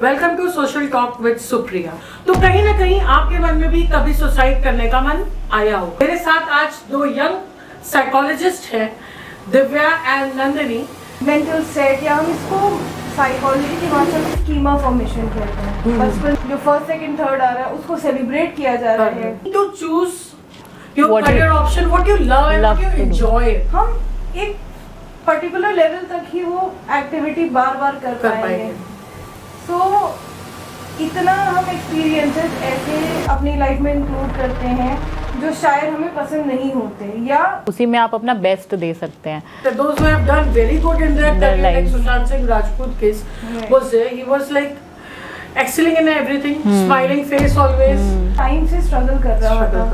Welcome to social talk with Supriya. तो कहीं ना कहीं आपके मन में भी कभी सुसाइड करने का मन आया हो। मेरे साथ आज दो यंग साइकोलॉजिस्ट हैं, Divya and Nandini. Mental set या हम इसको साइकोलॉजी की भाषा में स्कीमा फॉर्मेशन कहते हैं। बचपन जो फर्स्ट सेकंड थर्ड आ रहा है उसको सेलिब्रेट किया जा रहा है। To choose your career option, what you love and what you enjoy. हम एक पर्टिकुलर लेवल तक ही वो एक्टिविटी बार बार कर पाएंगे। तो इतना हम एक्सपीरियंसेस ऐसे अपनी लाइफ में इंक्लूड करते हैं जो शायद हमें पसंद नहीं होते, या उसी में आप अपना बेस्ट दे सकते हैं। Those who have done very good in their career, like Sushant Singh Rajput case was there. He was like excelling in everything, smiling face always. Time से स्ट्रगल कर रहा था,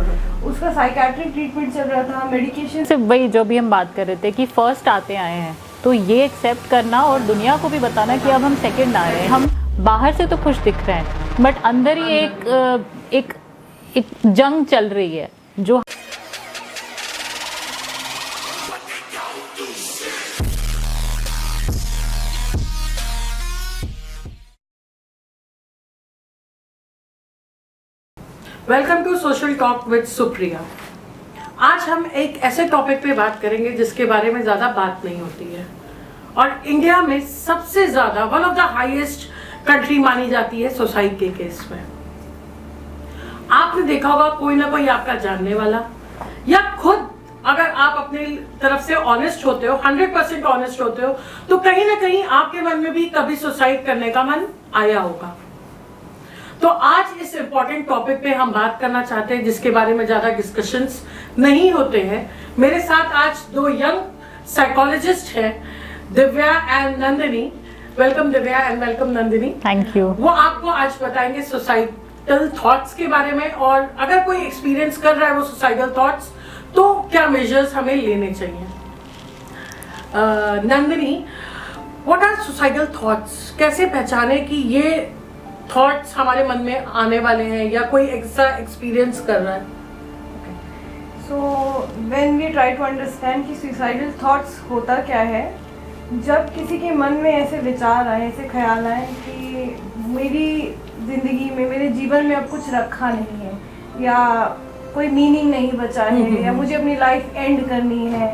उसका साइकेट्रिक ट्रीटमेंट चल रहा था, मेडिकेशन। सिर्फ वही जो भी हम बात कर रहे थे कि फर्स्ट आते आए हैं, तो ये एक्सेप्ट करना और दुनिया को भी बताना कि अब हम सेकंड आ रहे हैं। हम बाहर से तो खुश दिख रहे हैं बट अंदर ही एक जंग चल रही है जो welcome to social talk with Supriya. आज हम एक ऐसे टॉपिक पे बात करेंगे जिसके बारे में ज़्यादा बात नहीं होती है और इंडिया में सबसे ज़्यादा one of the highest country मानी जाती है सुसाइड के केस में। आपने देखा होगा कोई ना कोई आपका जानने वाला या खुद अगर आप अपनी तरफ से ऑनेस्ट होते हो, 100% ऑनेस्ट होते हो, तो कहीं ना कहीं आपके मन में भी कभी सुसाइड करने का मन आया होगा। तो आज इस इम्पोर्टेंट टॉपिक पे हम बात करना चाहते हैं जिसके बारे में ज्यादा डिस्कशंस नहीं होते हैं। मेरे साथ आज दो यंग साइकोलॉजिस्ट हैं, Divya and Nandini. Welcome Divya and welcome Nandini. Thank you. वो आपको आज बताएंगे सुसाइडल थॉट्स के बारे में, और अगर कोई एक्सपीरियंस कर रहा है वो सुसाइडल थॉट्स तो क्या मेजर्स हमें लेने चाहिए। Nandini, what are suicidal thoughts? कैसे पहचाने कि ये थॉट्स हमारे मन में आने वाले हैं या कोई ऐसा एक्सपीरियंस कर रहा है? So when we try to understand कि सुसाइडल थॉट्स होता क्या है, जब किसी के मन में ऐसे विचार आए, ऐसे ख्याल आए कि मेरी ज़िंदगी में, मेरे जीवन में अब कुछ रखा नहीं है, या कोई मीनिंग नहीं बचा है, या मुझे अपनी लाइफ एंड करनी है,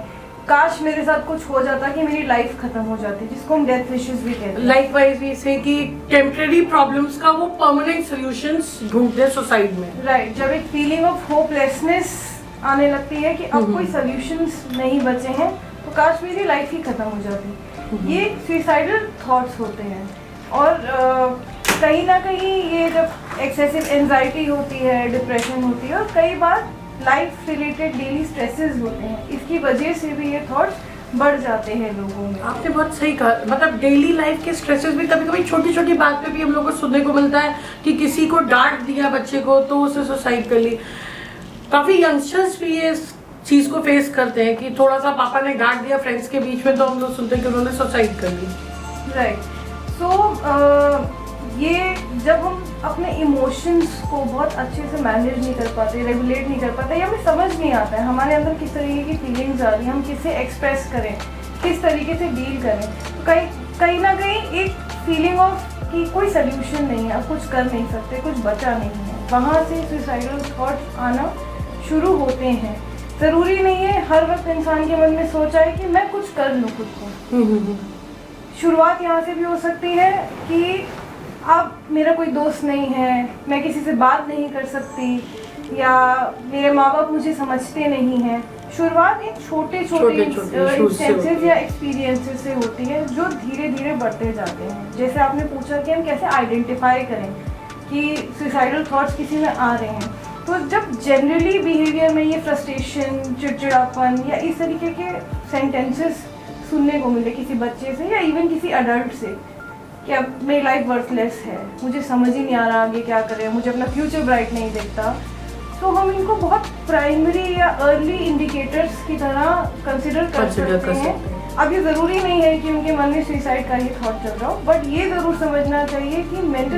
काश मेरे साथ कुछ हो जाता कि मेरी लाइफ खत्म हो जाती, जिसको हम डेथ विशेस भी कहते हैं। लाइकवाइज भी से कि टेम्परेरी प्रॉब्लम्स का वो परमानेंट सॉल्यूशंस ढूंढते हैं सुसाइड में। राइट, जब एक फीलिंग ऑफ होपलेसनेस आने लगती है कि अब कोई सॉल्यूशंस नहीं बचे हैं, तो काश मेरी लाइफ ही खत्म हो जाती। ये सुसाइडल थॉट्स होते हैं। और कहीं ना कहीं ये जब एक्सेसिव एंजाइटी होती है, डिप्रेशन होती है, और कई बार लाइफ रिलेटेड डेली स्ट्रेसेस होते हैं, इसकी वजह से भी ये थॉट्स बढ़ जाते हैं लोगों में। आपने बहुत सही कहा, मतलब डेली लाइफ के स्ट्रेसेस भी कभी कभी छोटी छोटी बात पे भी हम लोग को सुनने को मिलता है कि किसी को डांट दिया बच्चे को तो उसे सुसाइड कर ली। काफ़ी यंगस्टर्स भी ये चीज़ को फेस करते हैं कि थोड़ा सा पापा ने डांट दिया फ्रेंड्स के बीच में तो हम लोग सुनते हैं कि उन्होंने सुसाइड कर ली। राइट, सो ये जब हम अपने इमोशंस को बहुत अच्छे से मैनेज नहीं कर पाते, रेगुलेट नहीं कर पाते, या हमें समझ नहीं आता है हमारे अंदर किस तरीके की फीलिंग्स आ रही हैं, हम किसे एक्सप्रेस करें, किस तरीके से डील करें, तो कहीं ना कहीं एक फीलिंग ऑफ कि कोई सल्यूशन नहीं है, अब कुछ कर नहीं सकते, कुछ बचा नहीं है, वहाँ से सुसाइडल थॉट्स आना शुरू होते हैं। ज़रूरी नहीं है हर वक्त इंसान के मन में सोच आए कि मैं कुछ कर लूँ खुद को। शुरुआत यहाँ से भी हो सकती है कि अब मेरा कोई दोस्त नहीं है, मैं किसी से बात नहीं कर सकती, या मेरे माँ बाप मुझे समझते नहीं हैं। शुरुआत एक छोटे छोटे इंस्टेंसेस या एक्सपीरियंसेस से होती है जो धीरे धीरे बढ़ते जाते हैं। जैसे आपने पूछा कि हम कैसे आइडेंटिफाई करें कि सुसाइडल थॉट्स किसी में आ रहे हैं, तो जब जनरली बिहेवियर में ये फ्रस्ट्रेशन, चिड़चिड़ापन या इस तरीके के सेंटेंसेस सुनने को मिले किसी बच्चे से या इवन किसी अडल्ट से कि अब मेरी लाइफ वर्थलेस है, मुझे समझ ही नहीं आ रहा आगे क्या करें, मुझे अपना फ्यूचर ब्राइट नहीं दिखता, तो हम इनको बहुत प्राइमरी या अर्ली इंडिकेटर्स की तरह कंसिडर कर सकते हैं। अब ये ज़रूरी नहीं है कि उनके मन में सुसाइड का ही थॉट चल रहा हो, बट ये ज़रूर समझना चाहिए कि मेंटल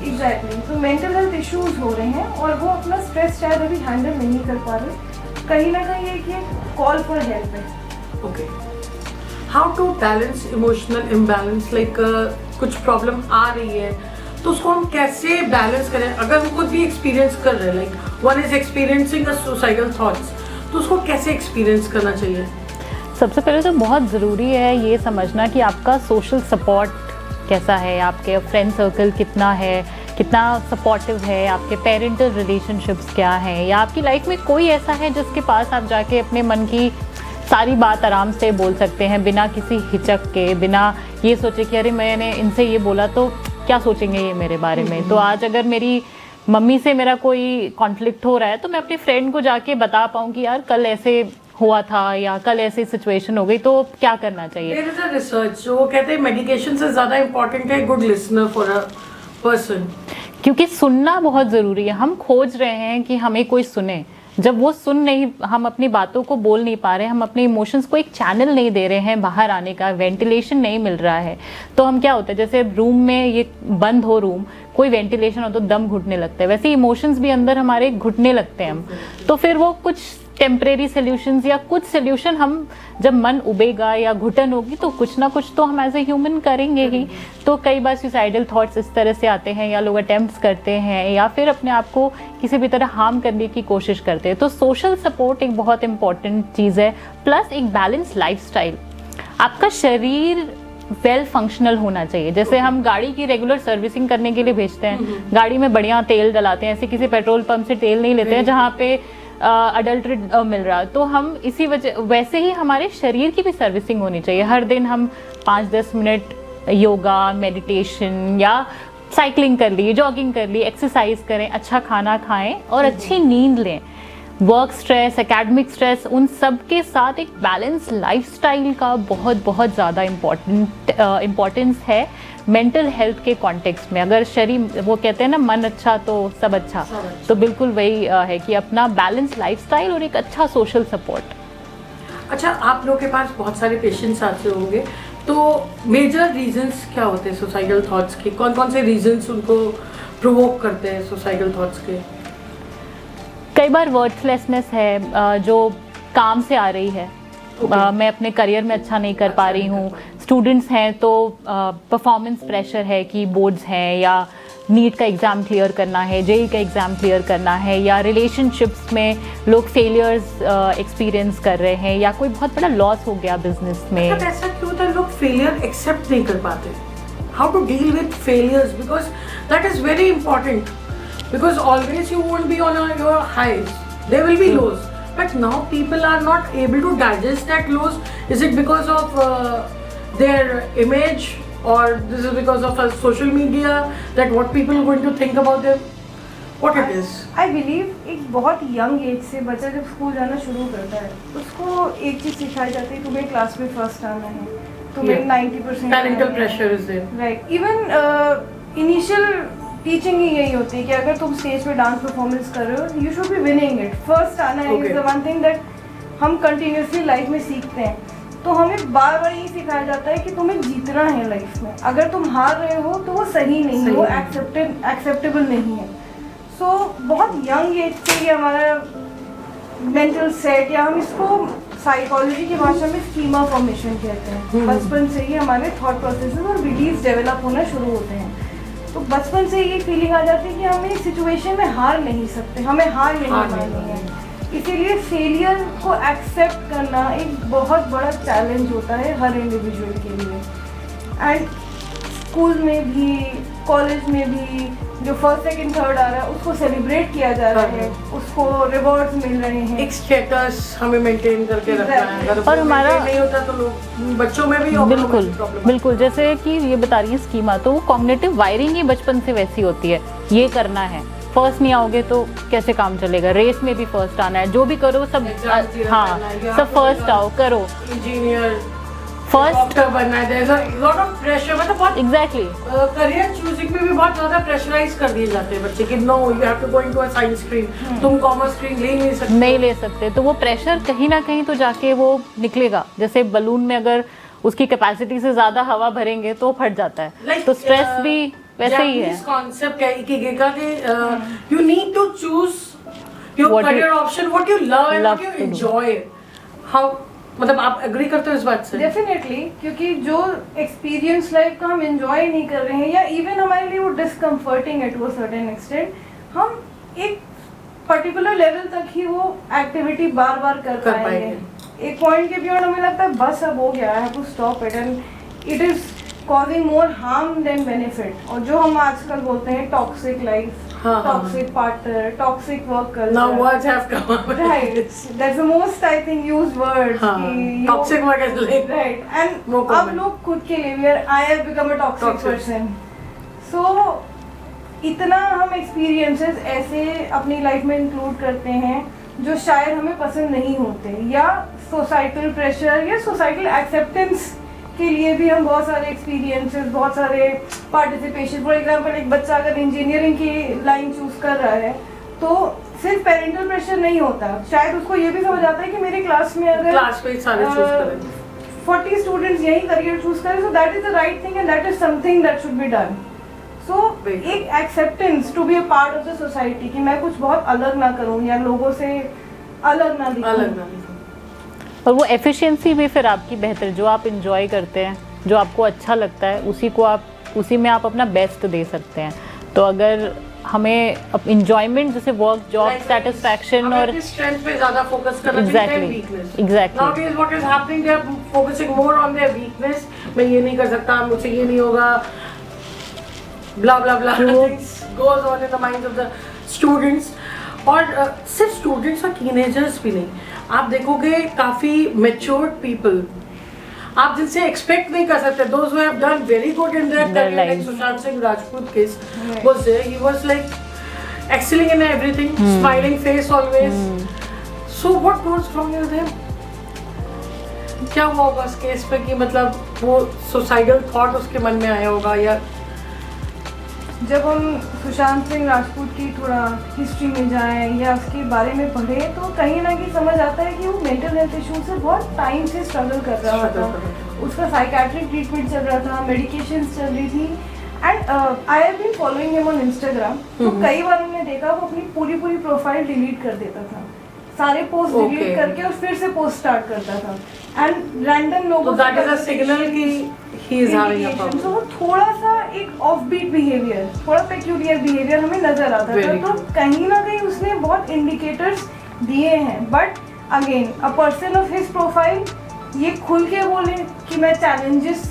एग्जैक्टली तो मेंटल हेल्थ इश्यूज हो रहे हैं और वो अपना स्ट्रेस शायद अभी हैंडल नहीं कर पा रहे। कहीं ना कहीं एक कॉल फॉर हेल्प है। Okay, how to balance emotional imbalance, like कुछ प्रॉब्लम आ रही है, तो उसको हम कैसे बैलेंस करें? अगर वो खुद भी एक्सपीरियंस कर रहे हैं, like one is experiencing a suicidal thoughts, तो उसको कैसे एक्सपीरियंस करना चाहिए? सबसे पहले तो बहुत ज़रूरी है ये समझना कि आपका सोशल सपोर्ट कैसा है, आपके फ्रेंड सर्कल कितना है, कितना सपोर्टिव है, आपके पेरेंटल रिलेशनशिप्स क्या हैं, या आपकी लाइफ में कोई ऐसा है जिसके पास आप जाके अपने मन की सारी बात आराम से बोल सकते हैं बिना किसी हिचक के, बिना ये सोचे कि अरे मैंने इनसे ये बोला तो क्या सोचेंगे ये मेरे बारे में। तो आज अगर मेरी मम्मी से मेरा कोई कॉन्फ्लिक्ट हो रहा है तो मैं अपने फ्रेंड को जाके बता पाऊँ कि यार कल ऐसे हुआ था या कल ऐसी सिचुएशन हो गई, तो क्या करना चाहिए। देयर इज अ रिसर्च जो कहते हैं मेडिकेशन से ज़्यादा इंपॉर्टेंट है good listener for a person, क्योंकि सुनना बहुत ज़रूरी है। हम खोज रहे हैं कि हमें कोई सुने, जब वो सुन नहीं, हम अपनी बातों को बोल नहीं पा रहे, हम अपने इमोशंस को एक चैनल नहीं दे रहे हैं बाहर आने का, वेंटिलेशन नहीं मिल रहा है, तो हम क्या होता है जैसे रूम में ये बंद हो रूम, कोई वेंटिलेशन हो तो दम घुटने लगता है, वैसे इमोशंस भी अंदर हमारे घुटने लगते हैं हम। तो फिर वो कुछ टेम्परेरी सोल्यूशंस या कुछ सोल्यूशन हम जब मन उबेगा या घुटन होगी तो कुछ ना कुछ तो हम एज ए ह्यूमन करेंगे ही। तो कई बार सुसाइडल थॉट्स इस तरह से आते हैं या लोग अटेम्प्ट्स करते हैं या फिर अपने आप को किसी भी तरह हार्म करने की कोशिश करते हैं। तो सोशल सपोर्ट एक बहुत इंपॉर्टेंट चीज़ है, प्लस एक बैलेंस लाइफस्टाइल। आपका शरीर वेल फंक्शनल होना चाहिए। जैसे हम गाड़ी की रेगुलर सर्विसिंग करने के लिए भेजते हैं, गाड़ी में बढ़िया तेल डलाते हैं, ऐसे किसी पेट्रोल पंप से तेल नहीं लेते हैं जहाँ पे अडल्ट्रेट मिल रहा। तो हम इसी वजह वैसे ही हमारे शरीर की भी सर्विसिंग होनी चाहिए। हर दिन हम 5-10 मिनट योगा, मेडिटेशन या साइकिलिंग कर ली, जॉगिंग कर ली, एक्सरसाइज करें, अच्छा खाना खाएं और अच्छी नींद लें। वर्क स्ट्रेस, एकेडमिक स्ट्रेस, उन सब के साथ एक बैलेंस लाइफस्टाइल का बहुत बहुत ज़्यादा इम्पोर्टेंस है मेंटल हेल्थ के कॉन्टेक्स्ट में। अगर शरीर, वो कहते हैं ना मन अच्छा तो सब अच्छा, तो बिल्कुल वही है कि अपना बैलेंस लाइफस्टाइल और एक अच्छा सोशल सपोर्ट। अच्छा, आप लोग के पास बहुत सारे पेशेंट्स आते होंगे, तो मेजर रीजंस क्या होते हैं सुसाइडल थॉट्स के? कौन कौन से रीजंस उनको प्रोवोक करते हैं सुसाइडल थॉट्स के? कई बार वर्थलेसनेस है जो काम से आ रही है। मैं अपने करियर में अच्छा नहीं कर पा रही हूँ। स्टूडेंट्स हैं तो परफॉर्मेंस प्रेशर है कि बोर्ड्स हैं या नीट का एग्ज़ाम क्लियर करना है, जेई का एग्ज़ाम क्लियर करना है, या रिलेशनशिप्स में लोग फेलियर्स एक्सपीरियंस कर रहे हैं, या कोई बहुत बड़ा लॉस हो गया बिजनेस में। ऐसा क्यों होता है लोग फेलियर एक्सेप्ट नहीं कर पाते? How to deal with failures, because that is very important, because always you won't be on your highs, there will be lows, but now people are not able to digest that lows. Is it because of their image, or this is because of social media, that what people are going to think about them? What it is? I believe एक बहुत young age से बच्चा जब school जाना शुरू करता है उसको एक चीज़ सिखाई जाती है, तुम्हें क्लास में फर्स्ट आना है, तुम्हें 90% parental pressure is there, right? Even initial teaching ही यही होती है कि अगर तुम स्टेज पे डांस परफॉर्मेंस कर रहे हो, you should be winning it, first आना है। Is the one thing that हम कंटिन्यूसली लाइफ में सीखते हैं। तो हमें बार बार ये सिखाया जाता है कि तुम्हें जीतना है लाइफ में, अगर तुम हार रहे हो तो वो सही नहीं है, वो एक्सेप्टेबल नहीं है। सो बहुत यंग एज से ये हमारा मेंटल सेट, या हम इसको साइकोलॉजी की भाषा में स्कीमा फॉर्मेशन कहते हैं, बचपन से ही हमारे थॉट प्रोसेसेस और बिलीव्स डेवलप होना शुरू होते हैं। तो बचपन से ये फीलिंग आ जाती है कि हम इस सिचुएशन में हार नहीं सकते, हमें हार नहीं माननी है। इसीलिए फेलियर को एक्सेप्ट करना एक बहुत बड़ा चैलेंज होता है हर इंडिविजुअल के लिए। एंड स्कूल में भी, कॉलेज में भी जो फर्स्ट सेकंड थर्ड आ रहा है उसको सेलिब्रेट किया जा रहा है, उसको रिवॉर्ड्स मिल रहे हैं, एक स्टेटस हमें मेंटेन करके रखना है। अगर और हमारा नहीं होता तो लोग, बच्चों में भी बिल्कुल जैसे कि ये बता रही है स्कीमा, तो वो कॉग्निटिव वायरिंग ही बचपन से वैसी होती है, ये करना है, फर्स्ट नहीं आओगे तो कैसे काम चलेगा, रेस में भी फर्स्ट आना है, जो भी करो सब, हाँ सब फर्स्ट आओ, करो, इंजीनियर फर्स्ट डॉक्टर बनना है, there is a lot of pressure. मतलब बहुत एग्जैक्टली करियर चूजिंग में भी बहुत ज्यादा प्रेशराइज कर दिए जाते हैं बच्चे कि no you have to go into a science stream, तुम कॉमर्स स्ट्रीम नहीं ले सकते। तो वो प्रेशर कहीं ना कहीं तो जाके वो निकलेगा। जैसे बलून में अगर उसकी कैपेसिटी से ज्यादा हवा भरेंगे तो फट जाता है, तो स्ट्रेस भी वैसे ही है। कॉन्सेप्ट है इकिगाई कि you need to choose your career option, what you love and what you enjoy. How मतलब आप एग्री करते हो इस बात से? डेफिनेटली, क्योंकि जो एक्सपीरियंस लाइफ का हम एंजॉय नहीं कर रहे हैं या इवन हमारे लिए वो डिस्कम्फर्टिंग है टू अ सर्टेन एक्सटेंट, हम एक पर्टिकुलर लेवल तक ही वो एक्टिविटी बार बार कर पाएंगे। एक पॉइंट के बियॉन्ड हमें लगता है बस अब हो गया, I have to stop it, and it is causing more harm than benefit. और जो हम आजकल बोलते हैं toxic life, toxic partner, toxic work culture, Now words have come up. right, that's the most I think used words कि toxic work is like right, and more अब common. लोग खुद के लिए where I have become a toxic person, so इतना हम experiences ऐसे अपनी लाइफ में इंक्लूड करते हैं जो शायद हमें पसंद नहीं होते, या सोसाइटल प्रेशर या सोसाइटल एक्सेप्टेंस के लिए भी हम बहुत सारे एक्सपीरियंसेस, बहुत सारे पार्टिसिपेशन। फॉर एग्जांपल, एक बच्चा अगर इंजीनियरिंग की लाइन चूज कर रहा है तो सिर्फ पेरेंटल प्रेशर नहीं होता, शायद उसको ये भी समझ आता है कि मेरे क्लास में अगर क्लास में सारे चूज करेंगे 40 स्टूडेंट्स यही करियर चूज करें, so that is the right thing and that is something that should be done. So एक acceptance to be a part of the society कि मैं कुछ बहुत अलग ना करूं या लोगों से अलग ना दिखूं। और वो एफिशिएंसी भी फिर आपकी बेहतर, जो आप इंजॉय करते हैं, जो आपको अच्छा लगता है, उसी में आप अपना बेस्ट दे सकते हैं। तो अगर हमें इंजॉयमेंट जैसे वर्क, जॉब सेटिस्फैक्शन और स्ट्रेंथ पे ज्यादा फोकस करना चाहिए, weakness. Exactly Nowadays what is happening, they are focusing more on their weakness. मैं ये नहीं कर सकता, मुझसे ये नहीं होगा, blah blah blah things goes on in the minds of the students. और सिर्फ स्टूडेंट्स और टीनेजर्स भी नहीं, आप देखोगे काफी मैच्योर्ड पीपल आप जिनसे एक्सपेक्ट नहीं कर सकते, those who have done very good in their career, like Sushant Singh Rajput case was there, he was like excelling in everything, smiling face always. So what goes wrong with him? क्या हुआ होगा उस case पे कि मतलब वो suicidal thought उसके मन में आया होगा? या जब हम सुशांत सिंह राजपूत की थोड़ा हिस्ट्री में जाएं या उसके बारे में पढ़ें तो कहीं ना कहीं समझ आता है कि वो मेंटल हेल्थ इशू से बहुत टाइम से स्ट्रगल कर रहा था। उसका साइकेट्रिक ट्रीटमेंट चल रहा था, मेडिकेशंस चल रही थी, and I have been following him on Instagram. तो कई बार हमने देखा वो अपनी पूरी प्रोफाइल डिलीट कर देता था, सारे पोस्ट डिलीट करके और फिर से पोस्ट स्टार्ट करता था, एंड रैंडम लोगों दैट इज अ सिग्नल कि he is having a problem. तो थोड़ा सा एक ऑफबीट बिहेवियर, थोड़ा पेक्यूलियर बिहेवियर हमें नजर आता था। तो कहीं ना कहीं उसने बहुत इंडिकेटर्स दिए हैं, but again a person of his profile ये खुल के बोले कि मैं चैलेंजेस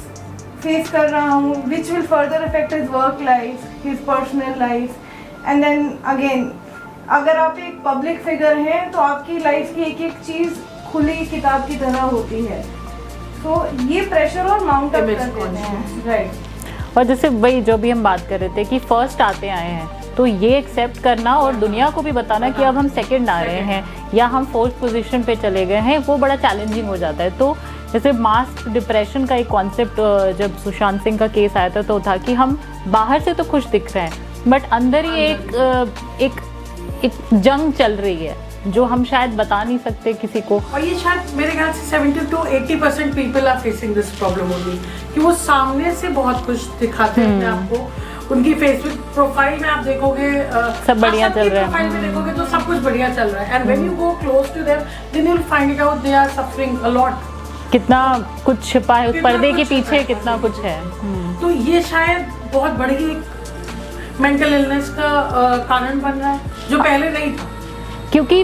फेस कर रहा हूँ which will further affect his work life, his personal life, and then again अगर आप एक पब्लिक फिगर हैं तो आपकी लाइफ की एक एक चीज़ खुली किताब की तरह होती है। तो ये प्रेशर और माउंट अप करते हैं, राइट। और जैसे वही जो भी हम बात कर रहे थे कि फर्स्ट आए हैं, तो ये एक्सेप्ट करना और दुनिया को भी बताना कि अब हम सेकंड आ रहे हैं या हम फोर्थ पोजीशन पे चले गए हैं, वो बड़ा चैलेंजिंग हो जाता है। तो जैसे मास डिप्रेशन का एक कॉन्सेप्ट जब सुशांत सिंह का केस आया था तो था कि हम बाहर से तो खुश दिख रहे हैं बट अंदर ही एक जंग चल रही है जो हम शायद बता नहीं सकते किसी को। और ये शायद मेरे ख्याल से 70 to 80% people are facing this problem होगी कि वो सामने से बहुत खुश दिखाते हैं अपने आपको। उनकी फेसबुक प्रोफाइल में आप देखोगे सब बढ़िया चल रहा है, प्रोफाइल में देखोगे तो सब कुछ बढ़िया चल रहा है, and when you go close to them then you will find it out they are suffering a lot. कितना कुछ छिपा है उस पर्दे के पीछे, कितना कुछ है। तो ये शायद बहुत बड़ी मेंटल इलनेस का कारण बन रहा है जो पहले नहीं था, क्योंकि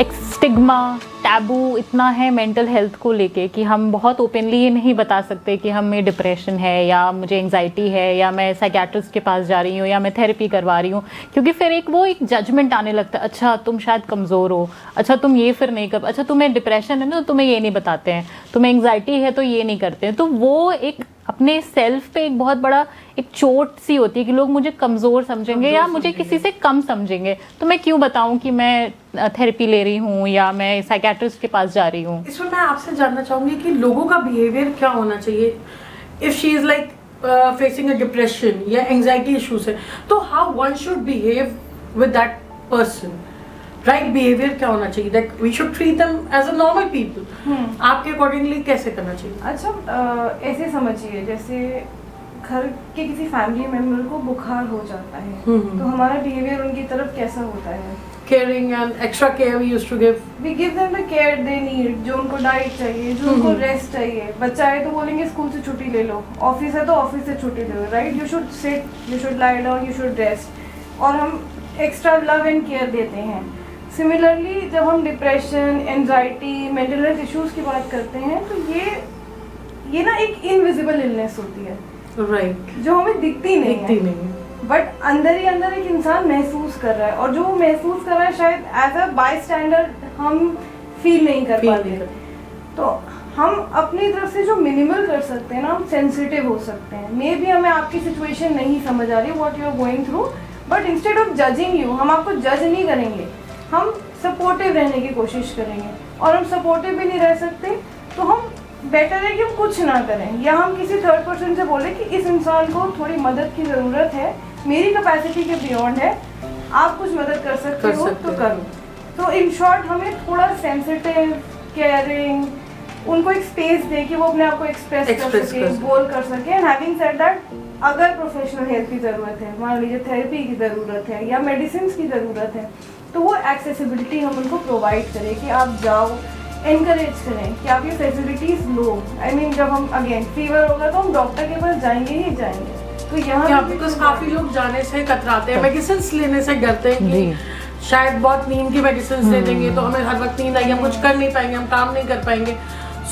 एक स्टिग्मा टैबू इतना है मेंटल हेल्थ को लेके कि हम बहुत ओपनली ये नहीं बता सकते कि हमें डिप्रेशन है या मुझे एंजाइटी है या मैं साइकियाट्रिस्ट के पास जा रही हूँ या मैं थेरेपी करवा रही हूँ, क्योंकि फिर एक जजमेंट आने लगता है, अच्छा तुम शायद कमज़ोर हो, अच्छा तुम ये फिर नहीं कर, अच्छा तुम्हें डिप्रेशन है ना तो तुम्हें ये नहीं बताते हैं, तुम्हें एंजाइटी है तो ये नहीं करते हैं। तो वो एक अपने सेल्फ पे एक बहुत बड़ा एक चोट सी होती है कि लोग मुझे कमज़ोर समझेंगे या मुझे किसी से कम समझेंगे, तो मैं क्यों बताऊं कि मैं थेरेपी ले रही हूँ या मैं साइकियाट्रिस्ट के पास जा रही हूँ। इसमें मैं आपसे जानना चाहूँगी कि लोगों का बिहेवियर क्या होना चाहिए if she is like facing a depression या एंजाइटी इशूज है, तो how one should behave with that person, right behaviour क्या होना चाहिए, that we should treat them as a normal people. आपके अकॉर्डिंगली कैसे करना चाहिए? अच्छा ऐसे समझिए, जैसे घर के किसी फैमिली मेम्बर को बुखार हो जाता है तो हमारा बिहेवियर उनकी तरफ कैसा होता है? Caring and extra care we used to give. We give them the care they need, जो उनको डाइट चाहिए, जो उनको रेस्ट चाहिए. बच्चा है तो बोलेंगे स्कूल से छुट्टी ले लो, ऑफिस है तो ऑफिस से छुट्टी ले लो, right? You should sit, you should lie down, you should rest. और हम एक्स्ट्रा लव एंड केयर देते हैं. सिमिलरली जब हम depression, anxiety, mental health issues की बात करते हैं तो ये ना एक इनविजिबल इलनेस होती है, राइट, जो हमें दिखती नहीं है, बट अंदर ही अंदर एक इंसान महसूस कर रहा है, और जो वो महसूस कर रहा है शायद एज अ बाय स्टैंडर हम फील नहीं कर पाते. तो हम अपनी तरफ से जो मिनिमल कर सकते हैं ना, हम सेंसिटिव हो सकते हैं. मे बी हमें आपकी सिचुएशन नहीं समझ आ रही what you are going through, but instead of judging you, हम आपको जज नहीं करेंगे, हम सपोर्टिव रहने की कोशिश करेंगे. और हम सपोर्टिव भी नहीं रह सकते तो हम बेटर है कि हम कुछ ना करें, या हम किसी थर्ड पर्सन से बोले कि इस इंसान को थोड़ी मदद की ज़रूरत है, मेरी कैपेसिटी के बियॉन्ड है, आप कुछ मदद कर सकते हो तो करो. तो इन शॉर्ट हमें थोड़ा सेंसिटिव, केयरिंग, उनको एक स्पेस दे कि वो अपने आप को एक्सप्रेस कर सके, बोल कर सके. एंड हैविंग सेड दैट, अगर प्रोफेशनल हेल्प की ज़रूरत है, मान लीजिए थेरेपी की ज़रूरत है या मेडिसिन की ज़रूरत है, तो वो एक्सेसिबिलिटी हम उनको प्रोवाइड करें कि आप जाओ, एनकरेज करें कि आप ये फैसिलिटीज़ लो. आई मीन जब हम अगेन फीवर होगा तो हम डॉक्टर के पास जाएंगे ही जाएंगे. तो यहाँ बिकॉज काफी लोग जाने से कतराते हैं, मेडिसिन लेने से डरते हैं कि शायद बहुत नींद की मेडिसिन दे देंगे तो हमें हर वक्त नींद आएगी, हम कुछ कर नहीं पाएंगे, हम काम नहीं कर पाएंगे.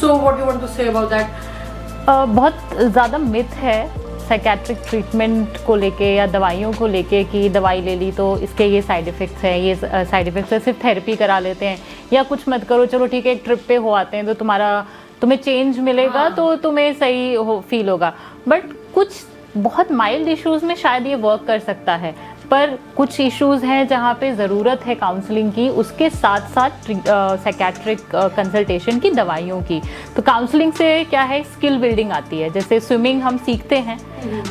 So what you want to say about that? बहुत ज़्यादा मिथ है साइकेट्रिक ट्रीटमेंट को लेके या दवाइयों को लेके कि दवाई ले ली तो इसके ये साइड इफ़ेक्ट्स हैं, ये साइड इफ़ेक्ट्स है, सिर्फ थेरेपी करा लेते हैं, या कुछ मत करो, चलो ठीक है एक ट्रिप पे हो आते हैं तो तुम्हें चेंज मिलेगा, तो तुम्हें सही फील होगा. बट कुछ बहुत माइल्ड इश्यूज़ में शायद ये वर्क कर सकता है, पर कुछ इश्यूज़ हैं जहाँ पे ज़रूरत है काउंसलिंग की, उसके साथ साथ साइकेट्रिक कंसल्टेशन की, दवाइयों की. तो काउंसलिंग से क्या है, स्किल बिल्डिंग आती है. जैसे स्विमिंग हम सीखते हैं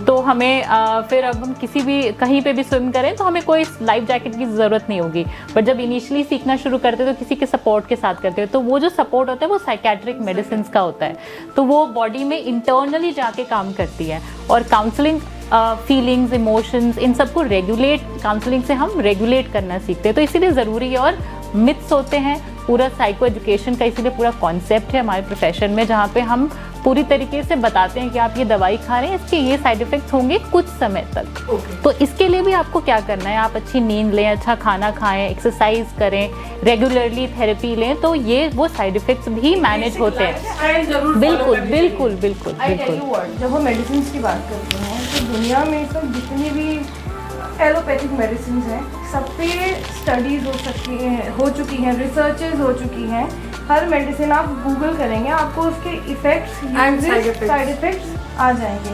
तो हमें फिर अब हम कहीं पे भी स्विम करें तो हमें कोई लाइफ जैकेट की ज़रूरत नहीं होगी. बट जब इनिशियली सीखना शुरू करते हैं तो किसी के सपोर्ट के साथ करते हैं, तो वो जो सपोर्ट होता है वो साइकेट्रिक मेडिसिन का होता है, तो वो बॉडी में इंटरनली जाके काम करती है. और काउंसलिंग फीलिंग्स, इमोशंस, इन सबको काउंसलिंग से हम रेगुलेट करना सीखते हैं. तो इसीलिए ज़रूरी है. और मिथ्स होते हैं, पूरा साइको एजुकेशन का इसीलिए पूरा कॉन्सेप्ट है हमारे प्रोफेशन में, जहाँ पे हम पूरी तरीके से बताते हैं कि आप ये दवाई खा रहे हैं, इसके ये साइड इफ़ेक्ट्स होंगे कुछ समय तक. तो इसके लिए भी आपको क्या करना है, आप अच्छी नींद लें, अच्छा खाना खाएं, एक्सरसाइज करें, रेगुलरली थेरेपी लें, तो ये वो साइड इफ़ेक्ट्स भी मैनेज होते हैं. बिल्कुल बिल्कुल बिल्कुल बिल्कुल. जब हम मेडिसिन की बात करते हैं तो दुनिया में इस वक्त जितनी भी एलोपैथिक मेडिसिन हैं, सब पे स्टडीज़ हो चुकी हैं, रिसर्चेज हो चुकी हैं. हर मेडिसिन आप गूगल करेंगे, आपको उसके इफ़ेक्ट्स, साइड इफ़ेक्ट्स आ जाएंगे.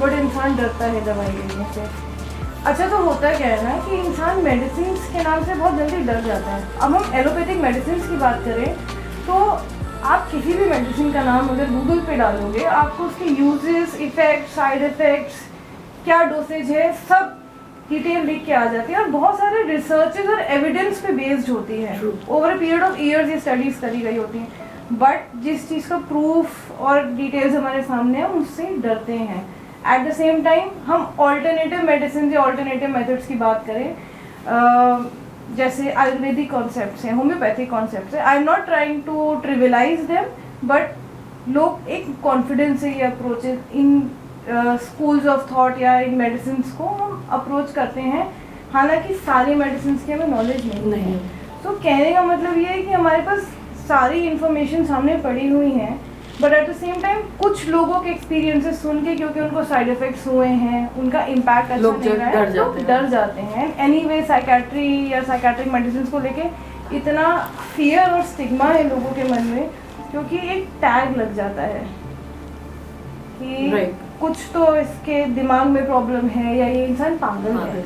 बट इंसान डरता है दवाई लेने से. अच्छा, तो होता क्या है ना कि इंसान मेडिसिन के नाम से बहुत जल्दी डर जाता है. अब हम एलोपैथिक मेडिसिन की बात करें तो आप किसी भी मेडिसिन का नाम अगर गूगल पे डालोगे, आपको उसके यूजेस, इफ़ेक्ट्स, साइड इफ़ेक्ट्स, क्या डोसेज है, सब डिटेल लिख के आ जाती है. और बहुत सारे रिसर्चेज और एविडेंस पे बेस्ड होती है. Over a period of years ये स्टडीज करी गई होती हैं. बट जिस चीज़ का प्रूफ और डिटेल्स हमारे सामने है, उससे डरते हैं. एट द सेम टाइम हम ऑल्टरनेटिव मेडिसिन या ऑल्टरनेटिव मेथड्स की बात करें, जैसे आयुर्वेदिक कॉन्सेप्ट्स हैं, होम्योपैथिक कॉन्सेप्ट्स हैं. I am not trying to trivialise them, but लोग एक कॉन्फिडेंस से ये approaches in schools of thought या इन मेडिसिन को हम अप्रोच करते हैं. हालांकि सारी मेडिसिन की हमें नॉलेज नहीं है. तो कहने का मतलब ये है कि हमारे पास सारी इंफॉर्मेशन सामने पड़ी हुई हैं, but at the same time कुछ लोगों के एक्सपीरियंसेस सुन के, क्योंकि उनको साइड इफेक्ट्स हुए हैं, उनका इम्पैक्ट अच्छा नहीं रहा है, लोग डर जाते हैं. एनीवे साइकेट्री या साइकेट्रिक मेडिसिन को लेके इतना फियर और स्टिग्मा है लोगों के मन में, क्योंकि एक टैग लग जाता है कि कुछ तो इसके दिमाग में प्रॉब्लम है या ये इंसान पागल है.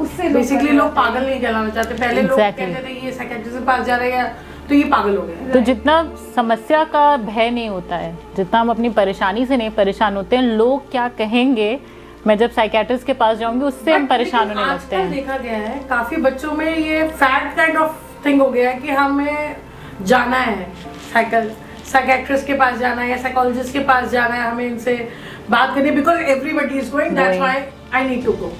उससे बेसिकली लोग पागल नहीं कहलाना चाहते. पहले लोग कहते थे ये साइकियाट्रिस्ट के पास जा रहे हैं तो ये पागल हो गए. तो जितना समस्या का भय नहीं होता है, जितना हम अपनी परेशानी से नहीं परेशान होते हैं, लोग क्या कहेंगे मैं जब साइकियाट्रिस्ट के पास जाऊंगी, उससे हम परेशान होने लगते हैं. देखा गया है काफी बच्चों में ये फैट काइंड ऑफ थिंग हो गया है कि हमें जाना है साइकियाट्रिस्ट के पास जाना है या साइकोलॉजिस्ट के पास जाना है, हमें इनसे बात करनी, because everybody is going, that's why I need to go.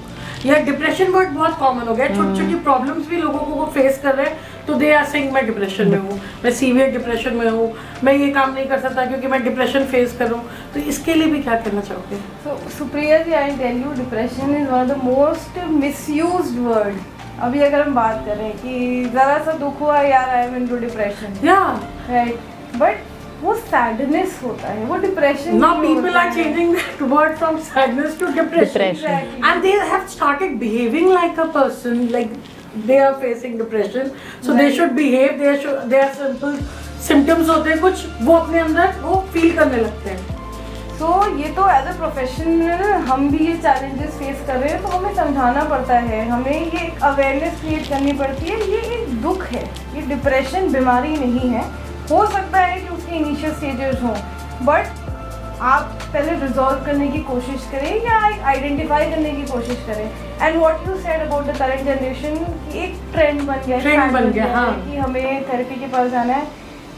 या डिप्रेशन वर्ड बहुत कॉमन हो गया, छोटी छोटी प्रॉब्लम्स भी लोगों को वो फेस कर रहे हैं, तो दे आर सेइंग मैं डिप्रेशन में हूँ, मैं सीवियर डिप्रेशन में हूँ, मैं ये काम नहीं कर सकता क्योंकि मैं डिप्रेशन फेस कर रहा हूँ। तो इसके लिए भी क्या कहना चाहोगे? So Supriya ji, I tell you, depression is one of the most misused word. अभी अगर हम बात करें कि जरा सा दुख हुआ यार आई एम इनटू डिप्रेशन, या राइट, बट वो सैडनेस होता है, वो depression. Now people are changing that word from sadness to depression, Depression. and they have started behaving like a person, like they are facing depression, so they should behave, they are simple symptoms होते हैं कुछ, वो अपने अंदर वो feel करने लगते हैं। तो ये तो एज अ प्रोफेशनल हम भी ये चैलेंजेस फेस कर रहे हैं, तो हमें समझाना पड़ता है, हमें ये एक अवेयरनेस क्रिएट करनी पड़ती है। ये एक दुख है, ये डिप्रेशन बीमारी नहीं है। हो सकता है कि उसके इनिशियल स्टेजेस हों, बट आप पहले रिजॉल्व करने की कोशिश करें या आइडेंटिफाई करने की कोशिश करें। And what you said about the current generation, एक ट्रेंड बन गया है, हाँ, कि हमें थेरेपी के पास जाना है।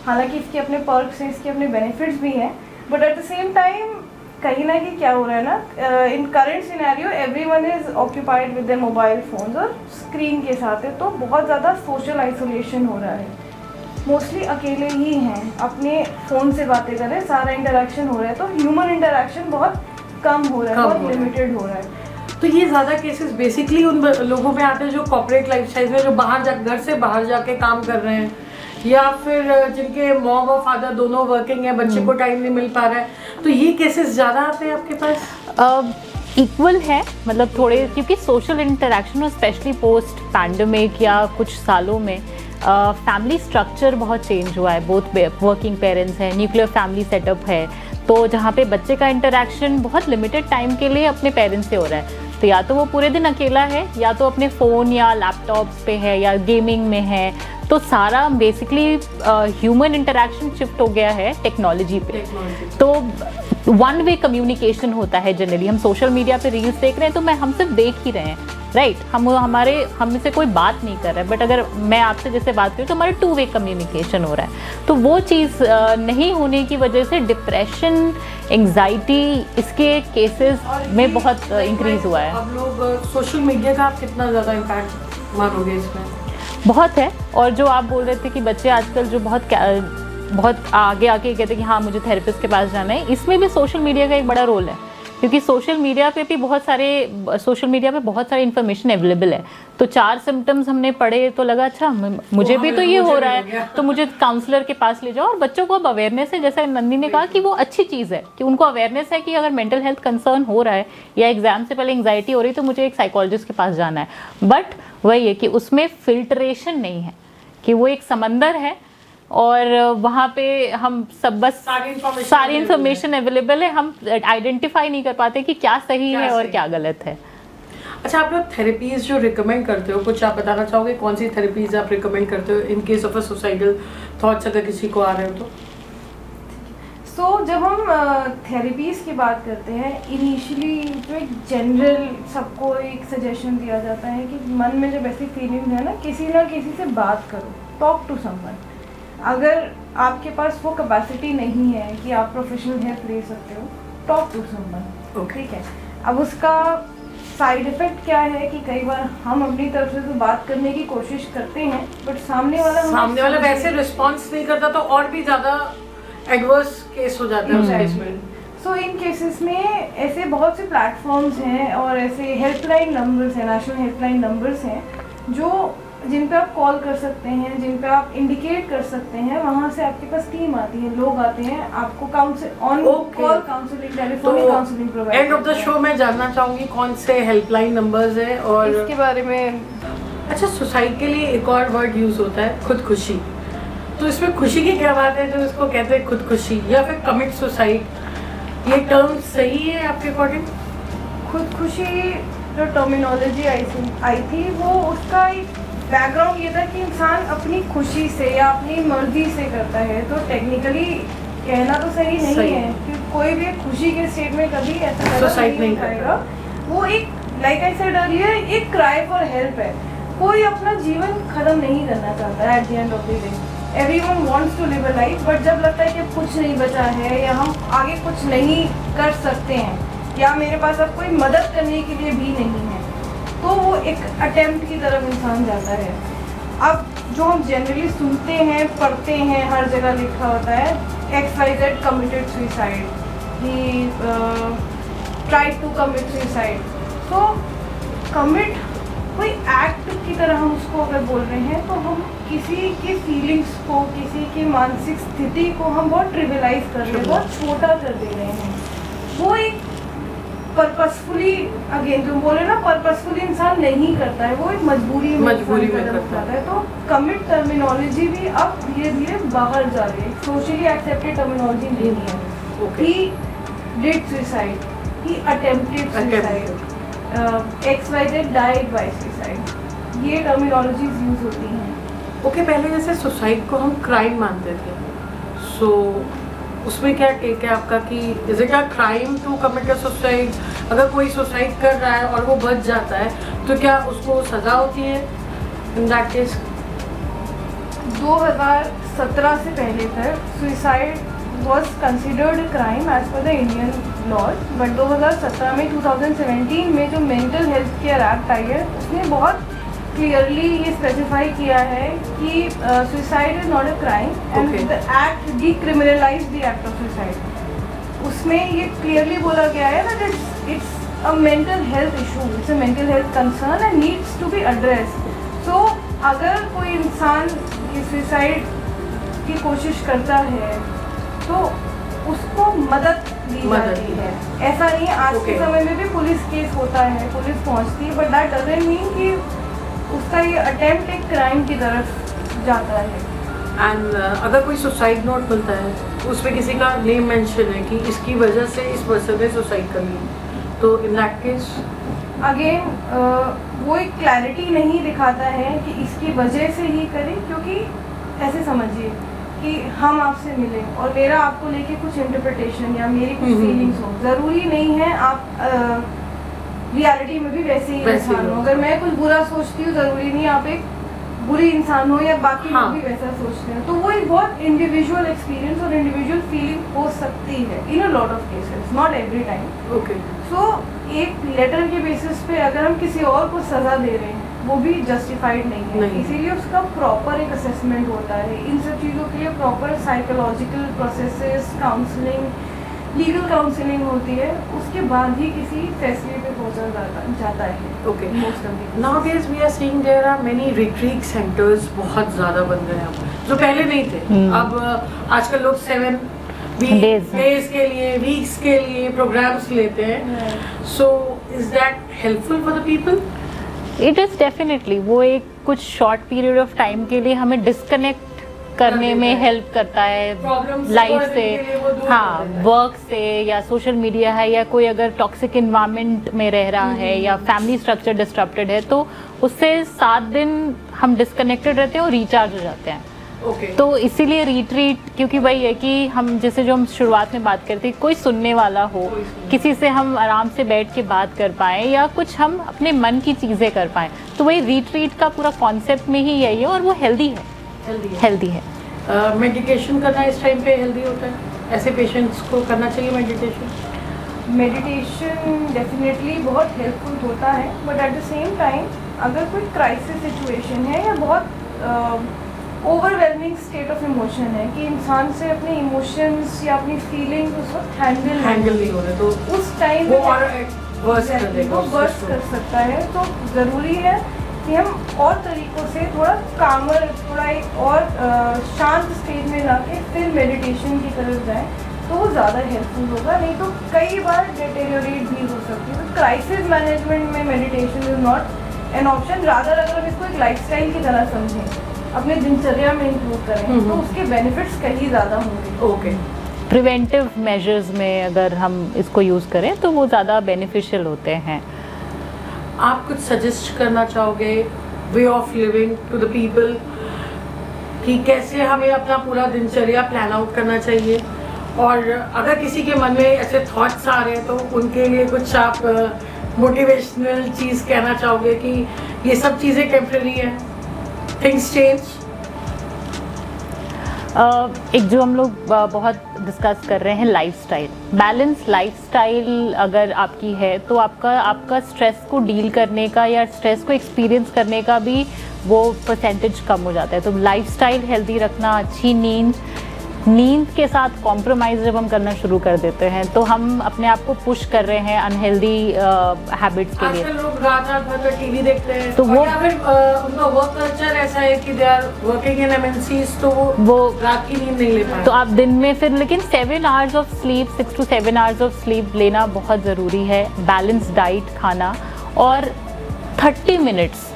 हालांकि इसके अपने पर्क्स हैं, इसके अपने बेनिफिट्स भी हैं, but at the same time कहीं ना कहीं क्या हो रहा है ना, in current scenario everyone is occupied with their mobile phones और स्क्रीन के साथ है, तो बहुत ज़्यादा सोशल आइसोलेशन हो रहा है। मोस्टली अकेले ही हैं, अपने फ़ोन से बातें कर रहे हैं, सारा इंटरेक्शन हो रहा है, तो ह्यूमन इंटरेक्शन बहुत कम हो रहा है, बहुत लिमिटेड हो रहा है। तो ये ज़्यादा केसेस बेसिकली उन लोगों में आते हैं जो कॉर्पोरेट लाइफस्टाइल में, जो घर से बाहर जाके काम कर रहे हैं, या फिर जिनके मॉम और फादर दोनों वर्किंग है, बच्चे को टाइम नहीं मिल पा रहा है, तो ये केसेस ज़्यादा आते हैं आपके पास? इक्वल है, मतलब थोड़े, क्योंकि social interaction specially post pandemic या कुछ सालों में फैमिली स्ट्रक्चर बहुत चेंज हुआ है। बोथ वर्किंग पेरेंट्स हैं, न्यूक्लियर फैमिली सेटअप है, तो जहाँ पे बच्चे का इंटरेक्शन बहुत लिमिटेड टाइम के लिए अपने पेरेंट्स से हो रहा है। तो या तो वो पूरे दिन अकेला है, या तो अपने फ़ोन या लैपटॉप्स पे है, या गेमिंग में है। तो सारा बेसिकली ह्यूमन इंटरेक्शन शिफ्ट हो गया है टेक्नोलॉजी पे। तो वन वे कम्युनिकेशन होता है जनरली। हम सोशल मीडिया पे रील्स देख रहे हैं, तो हम सिर्फ देख ही रहे हैं, राइट, हम से कोई बात नहीं कर रहा है, बट अगर मैं आपसे जैसे बात करूँ तो हमारे टू वे कम्युनिकेशन हो रहा है। तो वो चीज़ नहीं होने की वजह से डिप्रेशन, एंग्जाइटी, इसके केसेस में बहुत इंक्रीज हुआ है। अब लोग सोशल मीडिया का आप कितना ज़्यादा इम्पैक्ट मानोगे इसमें? बहुत है। और जो आप बोल रहे थे कि बच्चे आजकल जो बहुत आगे आके कहते हैं कि हाँ मुझे थेरेपिस्ट के पास जाना है, इसमें भी सोशल मीडिया का एक बड़ा रोल है, क्योंकि सोशल मीडिया पे बहुत सारे इन्फॉर्मेशन अवेलेबल है। तो 4 सिम्टम्स हमने पढ़े तो लगा अच्छा मुझे भी तो ये हो रहा है, तो मुझे काउंसलर के पास ले जाओ। और बच्चों को अब अवेयरनेस है, जैसा नंदी ने कहा कि वो अच्छी चीज़ है कि उनको अवेयरनेस है कि अगर मेंटल हेल्थ कंसर्न हो रहा है या एग्जाम से पहले एंग्जाइटी हो रही है तो मुझे एक साइकोलॉजिस्ट के पास जाना है। बट वही है कि उसमें फिल्ट्रेशन नहीं है, कि वो एक समंदर है और वहाँ पे हम सब बस सारी इन्फॉर्मेशन अवेलेबल है, हम आइडेंटिफाई नहीं कर पाते कि क्या सही है और क्या गलत है। अच्छा, आप लोग थेरेपीज जो रिकमेंड करते हो, कुछ आप बताना चाहोगे कौन सी थेरेपीज आप रिकमेंड करते हो in case of a suicidal thoughts अगर किसी को आ रहे हो तो? सो जब हम थेरेपीज़ की बात करते हैं, इनिशियली जो एक जनरल सबको एक सजेशन दिया जाता है कि मन में जब ऐसी फीलिंग है ना किसी से बात करो, टॉक टू समवन। अगर आपके पास वो कैपेसिटी नहीं है कि आप प्रोफेशनल हेल्प ले सकते हो, टॉक टू समवन, ठीक है। अब उसका साइड इफेक्ट क्या है कि कई बार हम अपनी तरफ से तो बात करने की कोशिश करते हैं, बट सामने वाला वैसे रिस्पॉन्स नहीं करता, तो और भी ज़्यादा एडवर्स केस हो जाता है उस केस में। सो इन केसेस में ऐसे बहुत से प्लेटफॉर्म्स हैं और ऐसे हेल्पलाइन नंबर्स हैं, नेशनल हेल्पलाइन नंबर्स हैं जिन पे आप कॉल कर सकते हैं, जिन पे आप इंडिकेट कर सकते हैं। वहाँ से आपके पास टीम आती है, लोग आते हैं, आपको on call counselling, telephonic counselling provide. And of the show मैं जानना चाहूँगी कौन से हेल्पलाइन नंबर्स हैं और इसके बारे में। अच्छा, सुसाइड के लिए एक और वर्ड यूज़ होता है, खुदकुशी। तो इसमें खुशी की क्या बात है जो इसको कहते हैं खुदकुशी या फिर कमिट सुसाइड? ये टर्म सही है आपके अकॉर्डिंग? खुदकुशी जो टर्मिनोलॉजी आई थी, वो उसका एक बैकग्राउंड ये था कि इंसान अपनी खुशी से या अपनी मर्जी से करता है। तो टेक्निकली कहना तो सही नहीं है कि कोई भी खुशी के स्टेट में कभी ऐसा सुसाइड नहीं करेगा। वो एक, लाइक आई सेड अर्लियर, एक क्राई फॉर हेल्प है। कोई अपना जीवन खत्म नहीं करना चाहता है at the end of the day. Everyone wants to live a life, but जब लगता है कि अब कुछ नहीं बचा है या हम आगे कुछ नहीं कर सकते हैं या मेरे पास अब कोई मदद करने के लिए भी नहीं है, तो वो एक अटेम्प्ट की तरफ इंसान जाता है। अब जो हम जनरली सुनते हैं, पढ़ते हैं, हर जगह लिखा होता है XYZ committed suicide, he tried to commit suicide. तो कमिट कोई एक्ट की तरह हम उसको अगर बोल रहे हैं तो हम किसी की फीलिंग्स को, किसी की मानसिक स्थिति को हम बहुत ट्रिविलाइज कर रहे हैं, बहुत छोटा कर दे रहे हैं। वो एक पर्पसफुली, अगेन तुम बोले ना, पर्पसफुली इंसान नहीं करता है, वो एक मजबूरी में करता है। तो कमिट टर्मिनोलॉजी भी अब धीरे धीरे बाहर जा रही है, सोशली एक्सेप्टेड टर्मिनोलॉजी नहीं है। He did suicide, he attempted suicide, XYZ died by suicide, ये टर्मिनोलॉजीज यूज होती हैं। ओके, पहले जैसे सुसाइड को हम क्राइम मानते थे, सो उसमें क्या टेक है आपका कि is it a crime to commit a suicide? अगर कोई सुसाइड कर रहा है और वो बच जाता है तो क्या उसको सज़ा होती है इन दैट केस? 2017 से पहले तक suicide was considered a crime as per the Indian laws, but 2017 में 2017 में जो मेंटल हेल्थ केयर एक्ट आई है उसने बहुत क्लियरली ये स्पेसिफाई किया है कि suicide is not a crime and the act decriminalise the act of suicide. उसमें ये क्लियरली बोला गया है that it's a mental health issue, it's a mental health concern and needs to be addressed. So अगर कोई इंसान ये suicide की कोशिश करता है तो उसको मदद दी जाती है। ऐसा नहीं है, आज के समय में भी पुलिस केस होता है, पुलिस पहुंचती है, बट दैट डजंट मीन कि उसका ये अटेम्प्ट एक क्राइम की तरफ जाता है। एंड अगर कोई सुसाइड नोट मिलता है उसमें किसी का नेम मेंशन है कि इसकी वजह से इस पर्सन ने सुसाइड कर ली, तो इन दैट केस अगेन वो एक क्लैरिटी नहीं दिखाता है कि इसकी वजह से ही करें, क्योंकि ऐसे समझिए कि हम आपसे मिले और मेरा आपको लेके कुछ इंटरप्रिटेशन या मेरी कुछ फीलिंग्स हो, ज़रूरी नहीं है आप रियलिटी में भी वैसे ही इंसान हो। अगर मैं कुछ बुरा सोचती हूँ, ज़रूरी नहीं आप एक बुरी इंसान हो या बाकी लोग भी वैसा सोचते हैं। तो वो एक बहुत इंडिविजुअल एक्सपीरियंस और इंडिविजुअल फीलिंग हो सकती है in a lot of cases, not every time. Okay, so एक लेटर के बेसिस पे अगर हम किसी और को सज़ा दे रहे हैं वो भी जस्टिफाइड नहीं है, इसीलिए उसका प्रॉपर एक असेसमेंट होता है। इन सब चीज़ों के लिए proper psychological processes, counselling, legal counselling होती है, उसके बाद ही किसी फैसले पे पहुंचा जाता है। Okay, nowadays we are seeing there are many retreat centres, बहुत ज़्यादा बन गए हैं जो पहले नहीं थे। अब आजकल लोग 7 डेज के लिए, वीक्स के लिए प्रोग्राम्स लेते हैं। So is that helpful for the people? It is definitely, वो एक कुछ शॉर्ट पीरियड ऑफ टाइम के लिए हमें डिस्कनेक्ट करने में हेल्प करता है लाइफ से, हाँ, वर्क से, या सोशल मीडिया है, या कोई अगर टॉक्सिक इन्वायरमेंट में रह रहा है या फैमिली स्ट्रक्चर डिस्टर्प्टेड है, तो उससे 7 दिन हम डिस्कनेक्टेड रहते हैं और रिचार्ज हो जाते हैं। तो इसीलिए रिट्रीट, क्योंकि वही है कि हम जैसे जो हम शुरुआत में बात करते हैं, कोई सुनने वाला हो, किसी से हम आराम से बैठ के बात कर पाएँ या कुछ हम अपने मन की चीज़ें कर पाएँ, तो वही रिट्रीट का पूरा कॉन्सेप्ट में ही यही है और वो हेल्दी है। मेडिटेशन करना इस टाइम पे हेल्दी होता है? ऐसे पेशेंट्स को करना चाहिए मेडिटेशन? मेडिटेशन डेफिनेटली बहुत हेल्पफुल होता है, but at the same time अगर कोई क्राइसिस सिचुएशन है या बहुत ओवरवेलमिंग स्टेट ऑफ इमोशन है कि इंसान से अपने इमोशंस या अपनी फीलिंग्स उस वक्त हैंडल नहीं हो रहे, तो उस टाइम वो बर्स्ट कर सकता है। तो ज़रूरी है कि हम और तरीक़ों से थोड़ा कामर, थोड़ा एक और शांत स्टेज में जाके फिर मेडिटेशन की तरफ जाएं, तो वो ज़्यादा हेल्पफुल होगा। नहीं तो कई बार डिटेरियोरेट भी हो सकती है। तो क्राइसिस मैनेजमेंट में meditation is not an option, rather अगर हम इसको एक लाइफस्टाइल की तरह समझें, अपने दिनचर्या में इंक्लूड करें, तो उसके बेनिफिट्स कहीं ज़्यादा होंगे। ओके, प्रिवेंटिव मेजर्स में अगर हम इसको यूज़ करें तो वो ज़्यादा बेनिफिशियल होते हैं। आप कुछ सजेस्ट करना चाहोगे way of living to the people कि कैसे हमें अपना पूरा दिनचर्या प्लान आउट करना चाहिए? और अगर किसी के मन में ऐसे थॉट्स आ रहे हैं तो उनके लिए कुछ आप मोटिवेशनल चीज़ कहना चाहोगे कि ये सब चीज़ें टेम्परेरी है, थिंग्स चेंज? एक जो हम लोग बहुत डिस्कस कर रहे हैं, लाइफस्टाइल बैलेंस। लाइफस्टाइल अगर आपकी है तो आपका स्ट्रेस को डील करने का या स्ट्रेस को एक्सपीरियंस करने का भी वो परसेंटेज कम हो जाता है। तो लाइफस्टाइल हेल्दी रखना, अच्छी नींद के साथ कॉम्प्रोमाइज़ जब हम करना शुरू कर देते हैं तो हम अपने आप को पुश कर रहे हैं अनहेल्दी हैबिट्स के लिए। आजकल लोग रात भर टीवी देखते हैं तो वो या फिर उनका वर्क कल्चर ऐसा है कि they are working in MNCs, तो वो रात की नींद नहीं ले पाए। तो आप दिन में फिर लेकिन 7 hours of sleep, 6 to 7 hours of sleep लेना बहुत ज़रूरी है। बैलेंस डाइट खाना और 30 मिनट्स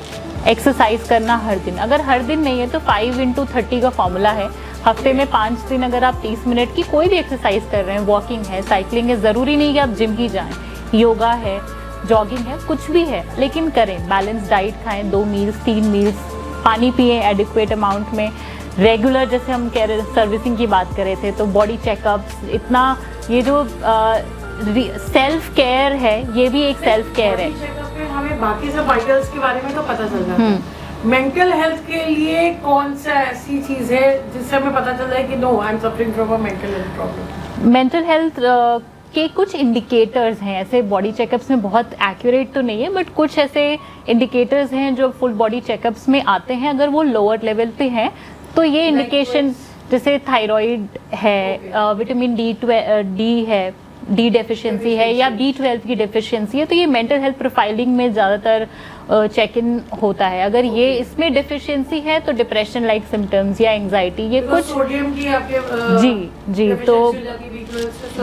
एक्सरसाइज करना हर दिन। अगर हर दिन नहीं है तो 5 into 30 का फॉर्मूला है। हफ्ते में 5 दिन अगर आप 30 मिनट की कोई भी एक्सरसाइज कर रहे हैं, वॉकिंग है, साइकिलिंग है, ज़रूरी नहीं कि आप जिम ही जाएं, योगा है, जॉगिंग है, कुछ भी है, लेकिन करें। बैलेंस डाइट खाएं, 2 मील्स 3 मील्स, पानी पिएं एडिक्वेट अमाउंट में, रेगुलर जैसे हम कह रहे सर्विसिंग की बात कर रहे थे तो बॉडी चेकअप्स, इतना ये जो सेल्फ केयर है ये भी एक सेल्फ केयर है। हमें बाकी सब वाइटल्स के बारे में तो पता चल जाता है, मेंटल हेल्थ के लिए कौन सा ऐसी चीज है जिससे हमें पता चल रहा है कि no I am suffering from a mental health problem? Mental health के कुछ इंडिकेटर्स हैं, ऐसे बॉडी चेकअप्स में बहुत एक्यूरेट तो नहीं है बट कुछ ऐसे इंडिकेटर्स हैं जो फुल बॉडी चेकअप्स में आते हैं। अगर वो लोअर लेवल पे हैं तो ये इंडिकेशन जैसे थायराइड है, विटामिन डी है, डी डेफिशिएंसी है या B12 की डेफिशिएंसी है, तो ये मेंटल हेल्थ प्रोफाइलिंग में ज़्यादातर चेक इन होता है। अगर ये इसमें डेफिशिएंसी है तो डिप्रेशन लाइक सिम्टम्स या एंजाइटी, ये कुछ सोडियम की आपके जी तो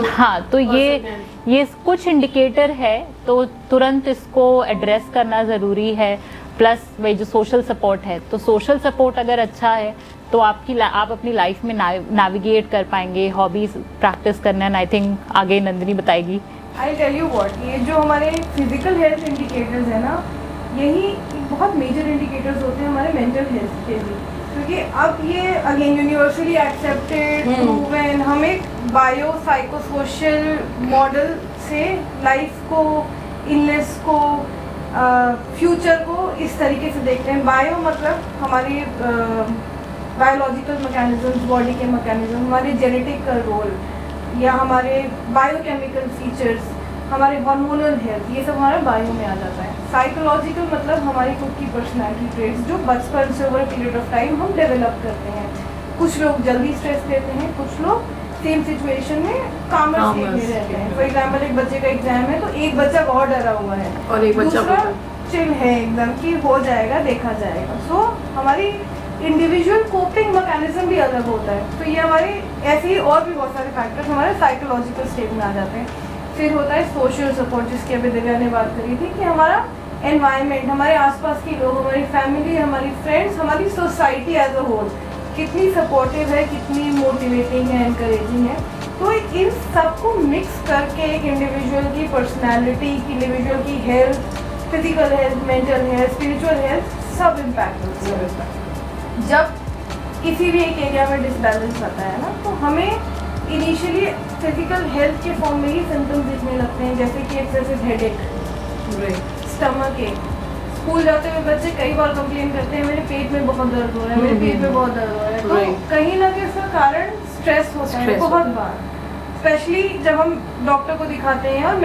हाँ, तो ये कुछ इंडिकेटर है तो तुरंत इसको एड्रेस करना ज़रूरी है। प्लस वही जो सोशल सपोर्ट है, तो सोशल सपोर्ट अगर अच्छा है तो आप अपनी लाइफ में नेविगेट कर पाएंगे। हॉबीज प्रैक्टिस करना, एंड आई थिंक आगे नंदिनी बताएगी। आई टेल यू व्हाट, ये जो हमारे फिजिकल हेल्थ इंडिकेटर्स है ना, यही बहुत मेजर इंडिकेटर्स होते हैं हमारे मेंटल हेल्थ के लिए, क्योंकि अब ये अगेन यूनिवर्सली एक्सेप्टेड प्रूवन, हम एक बायो साइकोसोशल मॉडल से लाइफ को, इलनेस को, फ्यूचर को इस तरीके से देखते हैं। बायो मतलब हमारी बायोलॉजिकल मैकेनिज्म्स, बॉडी के मैकेनिज्म, हमारे जेनेटिक का रोल या हमारे बायोकेमिकल फीचर्स, हमारे हार्मोनल हेल्थ, ये सब हमारे बायो में आ जाता है। साइकोलॉजिकल मतलब हमारी खुद की पर्सनैलिटी ट्रेट्स जो बचपन से ओवर पीरियड ऑफ टाइम हम डेवलप करते हैं। कुछ लोग जल्दी स्ट्रेस लेते हैं, कुछ लोग सेम सिचुएशन में कामर स्टेट में रहते हैं। फॉर एग्जाम्पल एक बच्चे का एग्जाम है तो एक बच्चा बहुत डरा हुआ है और एक बच्चा दूसरा चिल है एकदम कि हो जाएगा, देखा जाएगा। सो हमारी इंडिविजुअल कोपिंग मैकेनिज्म भी अलग होता है। तो ये हमारे ऐसे ही और भी बहुत सारे फैक्टर्स हमारे साइकोलॉजिकल स्टेट में आ जाते हैं। फिर होता है सोशल सपोर्ट, जिसकी अभी दिव्या ने बात करी थी कि हमारा एनवायरनमेंट, हमारे आसपास के लोग, हमारी फैमिली, हमारी फ्रेंड्स, हमारी सोसाइटी एज अ होल कितनी सपोर्टिव है, कितनी मोटिवेटिंग है, एनकरेजिंग है। तो इन सबको मिक्स करके एक इंडिविजुअल की पर्सनैलिटी, इंडिविजुअल की health, physical health, mental health, spiritual health सब इम्पैक्ट होती है। जब किसी भी एक एरिया में डिसबैलेंस आता है ना, तो हमें इनिशियली फिजिकल हेल्थ के फॉर्म में ही सिम्टम्स दिखने लगते हैं, जैसे कि एक्सेसिव हेडेक, स्टमक एक। स्कूल जाते हुए बच्चे कई बार कंप्लेन करते हैं मेरे पेट में बहुत दर्द हो रहा है, मेरे पेट में बहुत दर्द हो रहा है। तो कहीं ना कहीं उसका कारण स्ट्रेस होता है बहुत बार, स्पेशली जब हम डॉक्टर को दिखाते हैं और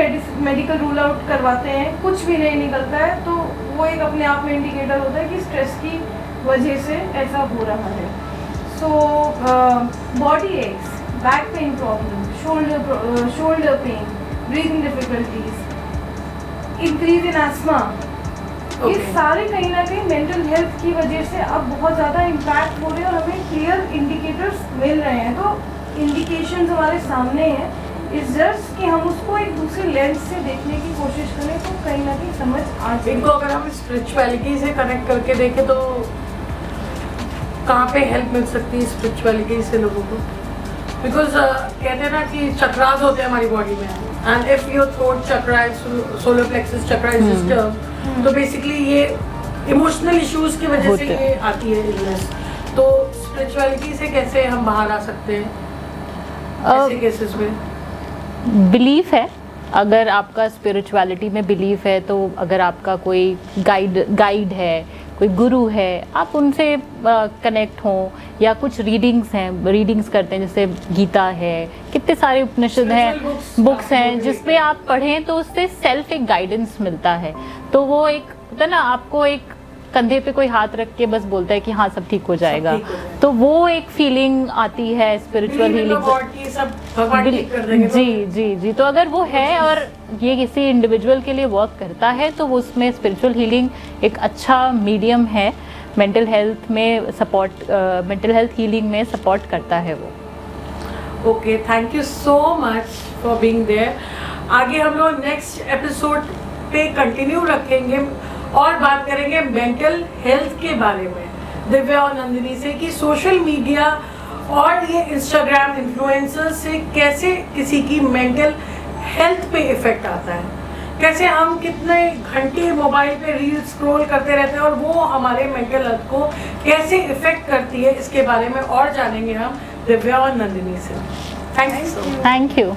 मेडिकल रूल आउट करवाते हैं, कुछ भी नहीं निकलता है, तो वो एक अपने आप में इंडिकेटर होता है कि स्ट्रेस की वजह से ऐसा हो रहा है। So body aches, back pain problem, shoulder pain, breathing difficulties, increase in ESMA, ये सारे कहीं ना कहीं मेंटल हेल्थ की वजह से अब बहुत ज़्यादा इम्पैक्ट हो रहे हैं और हमें क्लियर इंडिकेटर्स मिल रहे हैं। तो इंडिकेशंस हमारे सामने हैं, इस जस्ट कि हम उसको एक दूसरे लेंस से देखने की कोशिश करें तो कहीं ना कहीं समझ आ जाए। इनको अगर हम स्पिरिचुअलिटी से कनेक्ट करके देखें तो कहाँ पे हेल्प मिल सकती है स्पिरिचुअलिटी से लोगों को? बिकॉज कहते हैं ना कि चक्रास होते हैं हमारी बॉडी में, and if your throat chakra, solar plexus chakra is disturb, तो बेसिकली ये इमोशनल इश्यूज की वजह से ये आती है इलनेस। तो स्पिरिचुअलिटी से कैसे हम बाहर आ सकते हैं ऐसे केसेस में? बिलीफ है, अगर आपका स्पिरिचुअलिटी में बिलीफ है तो अगर आपका कोई गाइड है, कोई गुरु है, आप उनसे कनेक्ट हों, या कुछ रीडिंग्स हैं, रीडिंग्स करते हैं, जैसे गीता है, कितने सारे उपनिषद हैं, बुक्स हैं जिसपे आप पढ़ें तो उससे सेल्फ एक गाइडेंस मिलता है। तो वो एक होता है ना, आपको एक कंधे पे कोई हाथ रख के बस बोलता है कि हाँ सब ठीक हो जाएगा, तो वो एक फीलिंग आती है स्पिरिचुअल हीलिंग। जी जी जी, तो अगर वो है और ये किसी इंडिविजुअल के लिए वर्क करता है तो वो उसमें स्पिरिचुअल हीलिंग एक अच्छा मीडियम है, मेंटल हेल्थ में सपोर्ट, मेंटल हेल्थ हीलिंग में सपोर्ट करता है वो। Okay, thank you so much for being there. आगे हम लोग नेक्स्ट एपिसोड पे कंटिन्यू रखेंगे और बात करेंगे मेंटल हेल्थ के बारे में दिव्या और नंदिनी से, कि सोशल मीडिया और ये इंस्टाग्राम इन्फ्लुएंसर्स से कैसे किसी की मेंटल हेल्थ पे इफेक्ट आता है, कैसे हम कितने घंटे मोबाइल पे रील स्क्रॉल करते रहते हैं और वो हमारे मेंटल हेल्थ को कैसे इफेक्ट करती है, इसके बारे में और जानेंगे हम दिव्या और नंदिनी से। Thank you. Thank you.